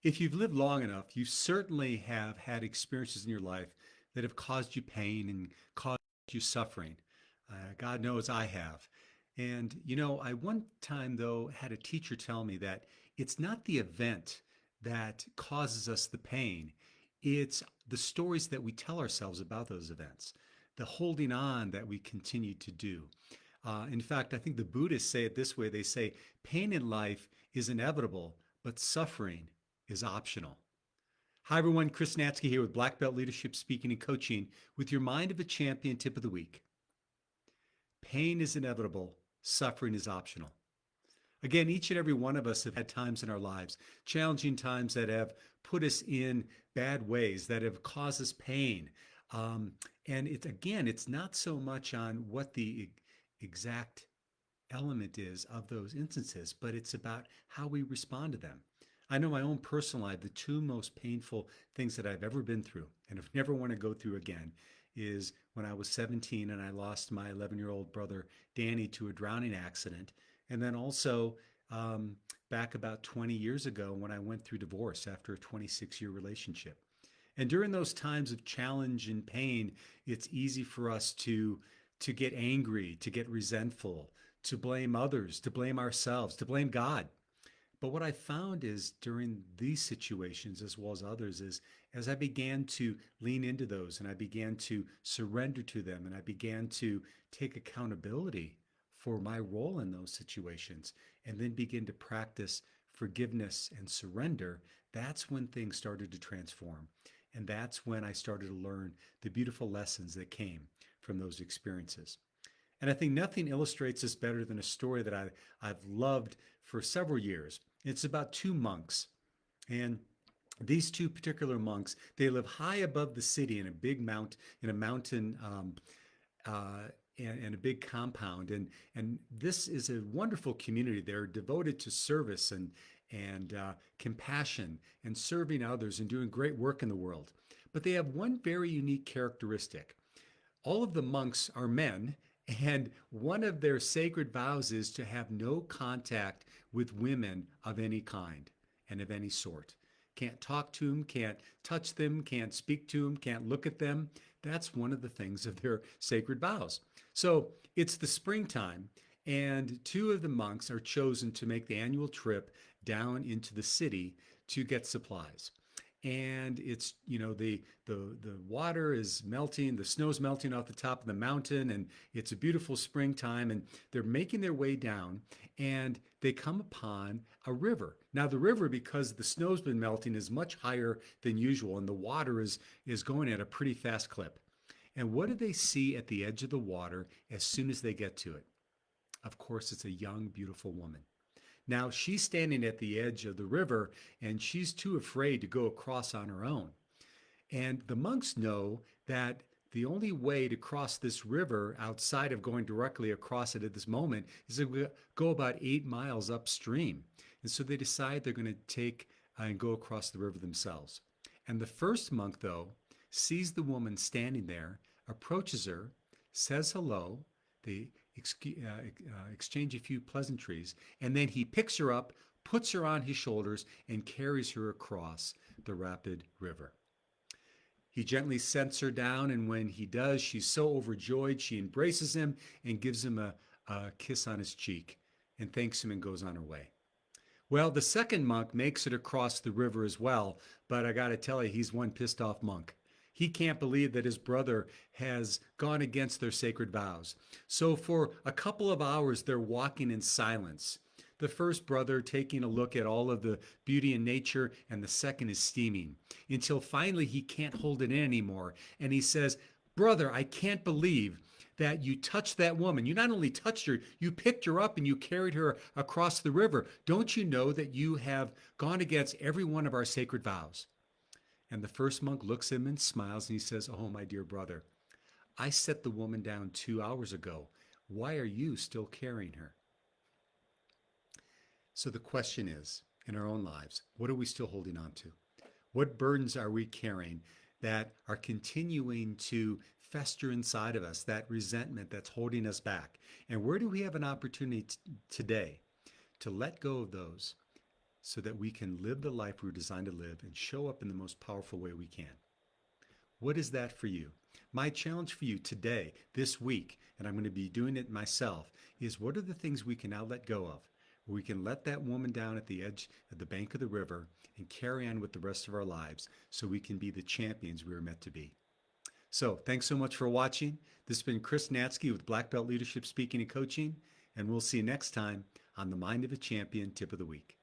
If you've lived long enough, you certainly have had experiences in your life that have caused you pain and caused you suffering. God knows I have. And, I one time, though, had a teacher tell me that it's not the event that causes us the pain, it's the stories that we tell ourselves about those events, the holding on that we continue to do. In fact, I think the Buddhists say it this way. They say, pain in life is inevitable, but suffering is optional. Hi, everyone. Chris Natzke here with Black Belt Leadership Speaking and Coaching with your Mind of a Champion tip of the week. Pain is inevitable, suffering is optional. Again, each and every one of us have had times in our lives, challenging times that have put us in bad ways, that have caused us pain. And it's not so much on what the exact element is of those instances, but it's about how we respond to them. I know my own personal life, the two most painful things that I've ever been through and have never want to go through again is when I was 17 and I lost my 11-year-old brother Danny to a drowning accident. And then also back about 20 years ago when I went through divorce after a 26-year relationship. And during those times of challenge and pain, it's easy for us to get angry, to get resentful, to blame others, to blame ourselves, to blame God. But what I found is during these situations, as well as others, is as I began to lean into those and I began to surrender to them and I began to take accountability for my role in those situations and then begin to practice forgiveness and surrender, that's when things started to transform. And that's when I started to learn the beautiful lessons that came from those experiences. And I think nothing illustrates this better than a story that I've loved for several years. It's about two monks. And these two particular monks, they live high above the city in a big mount, in a mountain, and a big compound. And this is a wonderful community. They're devoted to service and compassion and serving others and doing great work in the world. But they have one very unique characteristic. All of the monks are men, and one of their sacred vows is to have no contact with women of any kind and of any sort. Can't talk to them, can't touch them, can't speak to them, can't look at them. That's one of the things of their sacred vows. So it's the springtime, and two of the monks are chosen to make the annual trip down into the city to get supplies. And it's the water is melting, the snow's melting off the top of the mountain, and it's a beautiful springtime, and they're making their way down, and they come upon a river. Now the river, because the snow's been melting, is much higher than usual, and the water is going at a pretty fast clip. And what do they see at the edge of the water as soon as they get to it? Of course, it's a young, beautiful woman. Now she's standing at the edge of the river and she's too afraid to go across on her own. And the monks know that the only way to cross this river outside of going directly across it at this moment is to go about 8 miles upstream. And so they decide they're going to take and go across the river themselves. And the first monk, though, sees the woman standing there, approaches her, says hello. They exchange a few pleasantries, and then he picks her up, puts her on his shoulders, and carries her across the rapid river. He gently sets her down, and when he does, she's so overjoyed, she embraces him and gives him a kiss on his cheek and thanks him and goes on her way. Well, the second monk makes it across the river as well, but I got to tell you, he's one pissed off monk. He can't believe that his brother has gone against their sacred vows. So for a couple of hours, they're walking in silence. The first brother taking a look at all of the beauty in nature, and the second is steaming, until finally he can't hold it in anymore. And he says, "Brother, I can't believe that you touched that woman. You not only touched her, you picked her up and you carried her across the river. Don't you know that you have gone against every one of our sacred vows?" And the first monk looks at him and smiles and he says, "Oh, my dear brother, I set the woman down 2 hours ago. Why are you still carrying her?" So the question is, in our own lives, what are we still holding on to? What burdens are we carrying that are continuing to fester inside of us, that resentment that's holding us back? And where do we have an opportunity today to let go of those so that we can live the life we were designed to live and show up in the most powerful way we can. What is that for you? My challenge for you today, this week, and I'm going to be doing it myself, is what are the things we can now let go of? We can let that woman down at the edge, at the bank of the river, and carry on with the rest of our lives so we can be the champions we were meant to be. So thanks so much for watching. This has been Chris NATZKE with Black Belt Leadership Speaking and Coaching, and we'll see you next time on the Mind of a Champion Tip of the Week.